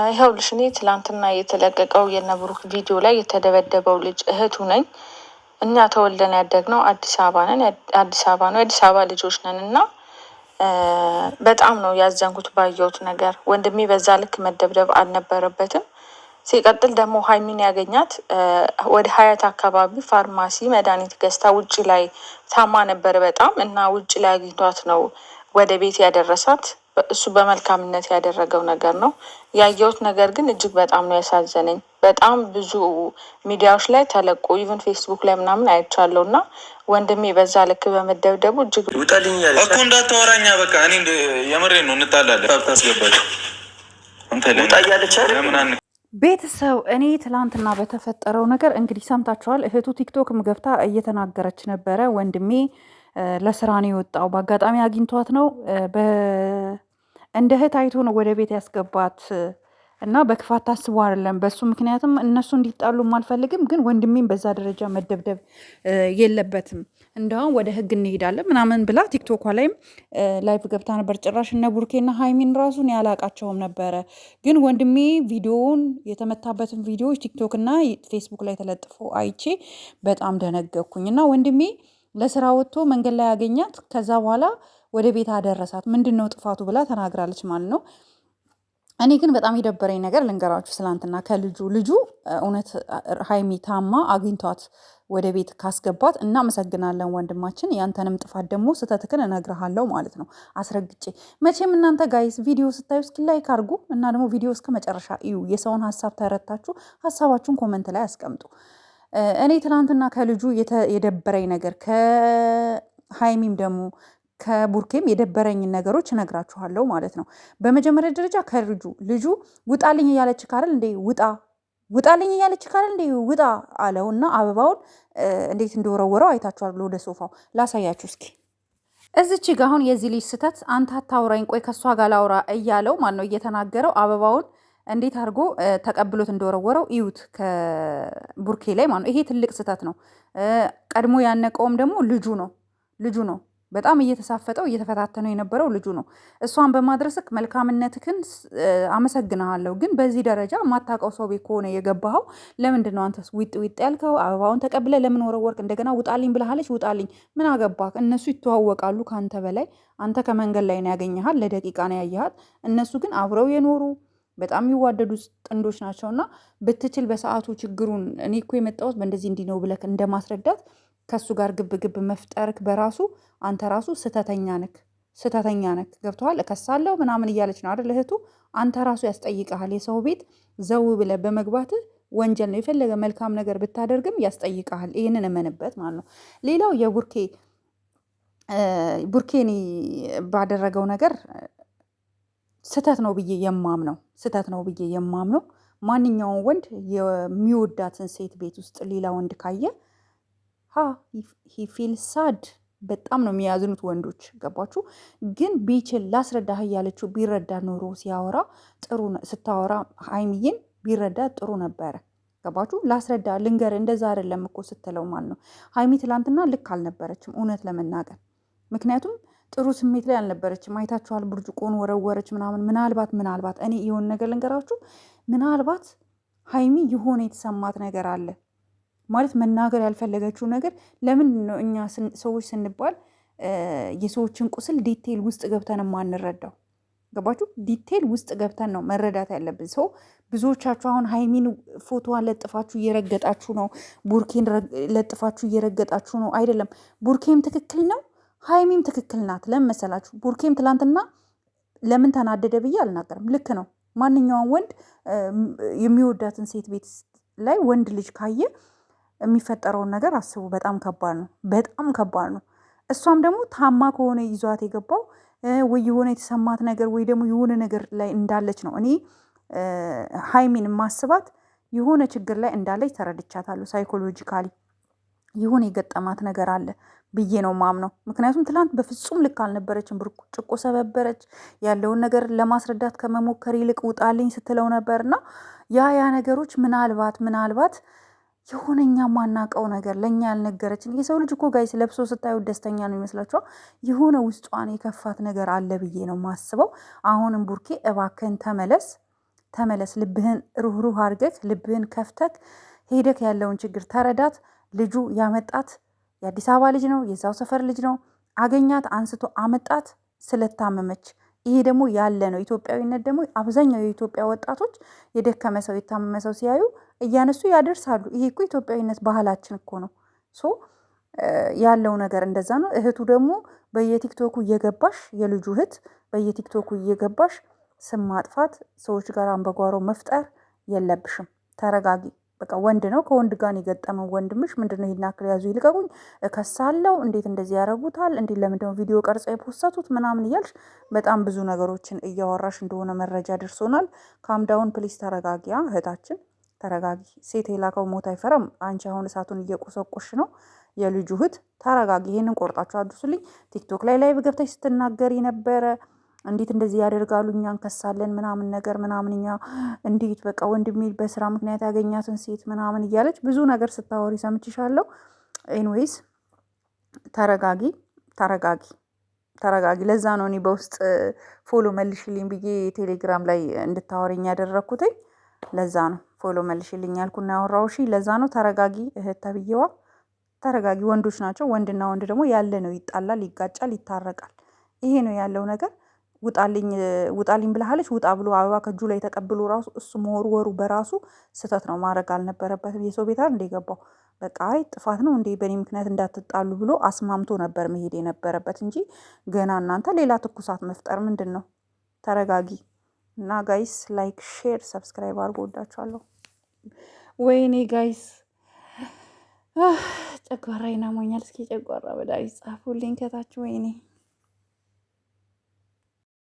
ይኸውልሽ እኔ ትላንትና የተለቀቀው የነብሩክ ቪዲዮ ላይ የተደበደበው ልጅ እህቱ ነኝ። እኛ ተወልደን ያደግነው አዲስ አበባ ነን። አዲስ አበባ ነው የአዲስ አበባ ልጆች ነን እና በጣም ነው ያዘንኩት ባየሁት ነገር። ወንድሜ በዛ ልክ መደብደብ አልነበረበትም። ሲቀጥል ደግሞ ሀይሚን ያገኛት ወደ ሀያት አካባቢ ፋርማሲ መድኃኒት ገዝታ ውጭ ላይ ታማ ነበር በጣም እና ውጭ ላይ አግኝቷት ነው ወደ ቤት ያደረሳት። እሱ በመልካምነት ያደረገው ነገር ነው። ያየሁት ነገር ግን እጅግ በጣም ነው ያሳዘነኝ። በጣም ብዙ ሚዲያዎች ላይ ተለቆ ኢቨን ፌስቡክ ላይ ምናምን አይቻለሁ እና ወንድሜ በዛ ልክ በመደብደቡ እጅግ ውጣልኝ እኮ እንዳታወራኛ። በቃ እኔ የምሬን ነው እንጣላለን። ታስገባል ውጣ እያለች ቤተሰብ እኔ ትላንትና በተፈጠረው ነገር እንግዲህ ሰምታችኋል። እህቱ ቲክቶክም ገብታ እየተናገረች ነበረ። ወንድሜ ለስራ ነው የወጣው፣ በአጋጣሚ አግኝቷት ነው እንደ እህት አይቶ ነው ወደ ቤት ያስገባት እና በክፋት ታስቦ አይደለም። በሱ ምክንያትም እነሱ እንዲጣሉ አልፈልግም፣ ግን ወንድሜም በዛ ደረጃ መደብደብ የለበትም። እንደውም ወደ ህግ እንሄዳለን ምናምን ብላ ቲክቶኳ ላይም ላይቭ ገብታ ነበር። ጭራሽ እነ ቡርኬና ሀይሚን ራሱን ያላቃቸውም ነበረ። ግን ወንድሜ ቪዲዮውን የተመታበትን ቪዲዮዎች ቲክቶክ እና ፌስቡክ ላይ ተለጥፎ አይቼ በጣም ደነገኩኝ። እና ወንድሜ ለስራ ወጥቶ መንገድ ላይ ያገኛት፣ ከዛ በኋላ ወደ ቤት አደረሳት። ምንድን ነው ጥፋቱ ብላ ተናግራለች ማለት ነው። እኔ ግን በጣም የደበረኝ ነገር ልንገራችሁ። ትላንትና ልጁ እውነት ሀይሚ ታማ አግኝቷት ወደ ቤት ካስገባት እናመሰግናለን ወንድማችን። ያንተንም ጥፋት ደግሞ ስህተትክን እነግርሃለሁ ማለት ነው አስረግጬ። መቼም እናንተ ጋይስ ቪዲዮ ስታዩ እስኪ ላይክ አድርጉ እና ደግሞ ቪዲዮ እስከ መጨረሻ እዩ። የሰውን ሀሳብ ተረታችሁ ሀሳባችሁን ኮመንት ላይ አስቀምጡ። እኔ ትናንትና ከልጁ የደበረኝ ነገር ከሀይሚም ደግሞ ከቡርኬም የደበረኝን ነገሮች እነግራችኋለሁ ማለት ነው። በመጀመሪያ ደረጃ ልጁ ውጣልኝ እያለች ካረል እንዴ ውጣልኝ እያለች ካረል እንዴ ውጣ አለው እና አበባውን እንዴት እንደወረወረው አይታችኋል። ወደ ሶፋው ላሳያችሁ እስኪ። እዚች ጋ አሁን የዚህ ልጅ ስህተት አንተ አታውራኝ፣ ቆይ ከእሷ ጋር ላውራ እያለው ማን ነው እየተናገረው አበባውን እንዴት አድርጎ ተቀብሎት እንደወረወረው እዩት፣ ከቡርኬ ላይ ማለት ነው። ይሄ ትልቅ ስህተት ነው። ቀድሞ ያነቀውም ደግሞ ልጁ ነው። በጣም እየተሳፈጠው እየተፈታተነው የነበረው ልጁ ነው። እሷን በማድረስክ መልካምነትክን አመሰግናለሁ። ግን በዚህ ደረጃ የማታውቀው ሰው ቤት ከሆነ የገባኸው ለምንድን ነው አንተስ ዊጥ ያልከው? አበባውን ተቀብለ ለምን ወረወርክ? እንደገና ውጣልኝ ብለሃለች፣ ውጣልኝ ምን አገባክ? እነሱ ይተዋወቃሉ ከአንተ በላይ። አንተ ከመንገድ ላይ ነው ያገኘሃል፣ ለደቂቃ ነው ያየሃት። እነሱ ግን አብረው የኖሩ በጣም የሚዋደዱ ጥንዶች ናቸውና ብትችል በሰዓቱ ችግሩን እኔ እኮ የመጣሁት በእንደዚህ እንዲህ ነው ብለክ እንደማስረዳት ከሱ ጋር ግብ መፍጠርክ በራሱ አንተ ራሱ ስተተኛ ነክ። ገብቶሃል? እከሳለሁ ምናምን እያለች ነው አይደል እህቱ። አንተ ራሱ ያስጠይቀሃል። የሰው ቤት ዘው ብለህ በመግባት ወንጀል ነው። የፈለገ መልካም ነገር ብታደርግም ያስጠይቀሃል። ይህንን እመንበት ማለት ነው። ሌላው ቡርኬኒ ባደረገው ነገር ስተት ነው ብዬ የማምነው ማንኛውም ወንድ የሚወዳትን ሴት ቤት ውስጥ ሌላ ወንድ ካየ ሂፊል ሳድ በጣም ነው የሚያዝኑት ወንዶች። ገባችሁ? ግን ቢችል ላስረዳህ እያለችው ቢረዳ ኖሮ ስታወራ ሀይሚዬን ቢረዳ ጥሩ ነበረ። ገባችሁ? ላስረዳ ልንገር እንደዛ አይደለም እኮ ስትለው ማለት ነው። ሀይሚ ትላንትና ልክ አልነበረችም እውነት ለመናገር ምክንያቱም ጥሩ ስሜት ላይ አልነበረችም። አይታችኋል፣ ብርጭቆን ወረወረች ምናምን። ምናልባት እኔ የሆነ ነገር ልንገራችሁ፣ ምናልባት ሀይሚ የሆነ የተሰማት ነገር አለ ማለት መናገር ያልፈለገችው ነገር። ለምንድን ነው እኛ ሰዎች ስንባል የሰዎችን ቁስል ዲቴል ውስጥ ገብተን የማንረዳው? ገባችሁ? ዲቴል ውስጥ ገብተን ነው መረዳት ያለብን። ሰው ብዙዎቻችሁ አሁን ሀይሚን ፎቶዋን ለጥፋችሁ እየረገጣችሁ ነው፣ ቡርኬን ለጥፋችሁ እየረገጣችሁ ነው። አይደለም፣ ቡርኬም ትክክል ነው፣ ሀይሚም ትክክል ናት። ለምን መሰላችሁ? ቡርኬም ትላንትና ለምን ተናደደ ብዬ አልናገርም። ልክ ነው። ማንኛውም ወንድ የሚወዳትን ሴት ቤት ላይ ወንድ ልጅ ካየ የሚፈጠረውን ነገር አስቡ። በጣም ከባድ ነው። እሷም ደግሞ ታማ ከሆነ ይዟት የገባው ወይ የሆነ የተሰማት ነገር ወይ ደግሞ የሆነ ነገር ላይ እንዳለች ነው። እኔ ሀይሚን ማስባት የሆነ ችግር ላይ እንዳለች ተረድቻታለሁ። ሳይኮሎጂካሊ የሆነ የገጠማት ነገር አለ ብዬ ነው ማምነው። ምክንያቱም ትላንት በፍጹም ልክ አልነበረችም። ብርጭቆ ሰበበረች። ያለውን ነገር ለማስረዳት ከመሞከር ይልቅ ውጣልኝ ስትለው ነበርና ያ ነገሮች ምናልባት የሆነኛ ማናቀው ነገር ለእኛ ያልነገረችን። የሰው ልጅ እኮ ጋይስ ለብሶ ስታዩ ደስተኛ ነው ይመስላችኋል? የሆነ ውስጧን የከፋት ነገር አለ ብዬ ነው ማስበው። አሁንም ቡርኬ እባክህን ተመለስ፣ ተመለስ። ልብህን ሩህሩህ አድርገህ ልብህን ከፍተህ ሄደክ ያለውን ችግር ተረዳት። ልጁ ያመጣት የአዲስ አበባ ልጅ ነው፣ የዛው ሰፈር ልጅ ነው። አገኛት፣ አንስቶ አመጣት ስለታመመች። ይሄ ደግሞ ያለ ነው። ኢትዮጵያዊነት ደግሞ አብዛኛው የኢትዮጵያ ወጣቶች የደከመ ሰው የታመመ ሰው ሲያዩ እያነሱ ያደርሳሉ። ይሄ እኮ ኢትዮጵያዊነት ባህላችን እኮ ነው። ሶ ያለው ነገር እንደዛ ነው። እህቱ ደግሞ በየቲክቶኩ እየገባሽ የልጁ እህት በየቲክቶኩ እየገባሽ ስም ማጥፋት፣ ሰዎች ጋር አንበጓሮ መፍጠር የለብሽም። ተረጋጊ። በቃ ወንድ ነው፣ ከወንድ ጋር የገጠመው ወንድምሽ ምንድነው? ይሄን ያክል ያዙ ይልቀቁኝ፣ እከሳለሁ፣ እንዴት እንደዚህ ያደርጉታል፣ እንዴት ለምንድነው ቪዲዮ ቀርጸው የፖሰቱት ምናምን እያልሽ በጣም ብዙ ነገሮችን እያወራሽ እንደሆነ መረጃ ደርሶናል። ካምዳውን ፕሊስ፣ ተረጋጊያ እህታችን ተረጋጊ። ሴት የላከው ሞት አይፈራም። አንቺ አሁን እሳቱን እየቆሰቆሽ ነው። የልጁ እህት ተረጋጊ። ይሄንን ቆርጣችሁ አድርሱልኝ። ቲክቶክ ላይ ላይቭ ገብተሽ ስትናገሪ ነበረ። እንዴት እንደዚህ ያደርጋሉ፣ እኛ እንከሳለን ምናምን ነገር ምናምን፣ እኛ እንዴት በቃ ወንድሜ በስራ ምክንያት ያገኛትን ሴት ምናምን እያለች ብዙ ነገር ስታወሪ ሰምችሻለሁ። ኤንዌይስ ተረጋጊ፣ ተረጋጊ፣ ተረጋጊ። ለዛ ነው እኔ በውስጥ ፎሎ መልሽልኝ ብዬ ቴሌግራም ላይ እንድታወሪኝ ያደረግኩትኝ። ለዛ ነው ፎሎ መልሽልኝ ያልኩና ያወራውሽ። ለዛ ነው። ተረጋጊ እህት ተብዬዋ፣ ተረጋጊ። ወንዶች ናቸው። ወንድና ወንድ ደግሞ ያለ ነው። ይጣላል፣ ይጋጫል፣ ይታረቃል። ይሄ ነው ያለው ነገር። ውጣልኝ ብለሃለች። ውጣ ብሎ አበባ ከእጁ ላይ ተቀብሎ ራሱ እሱ መወርወሩ በራሱ ስህተት ነው። ማድረግ አልነበረበትም። የሰው ቤት እንደ ገባው በቃ አይ ጥፋት ነው እንዴ በእኔ ምክንያት እንዳትጣሉ ብሎ አስማምቶ ነበር መሄድ የነበረበት እንጂ ገና እናንተ ሌላ ትኩሳት መፍጠር ምንድን ነው? ተረጋጊ እና ጋይስ ላይክ፣ ሼር፣ ሰብስክራይብ አድርጎ ወዳችኋለሁ። ወይኔ ጋይስ ጨጓራ ይናሞኛል። እስኪ ጨጓራ በዳይ ጻፉልኝ ከታች። ወይኔ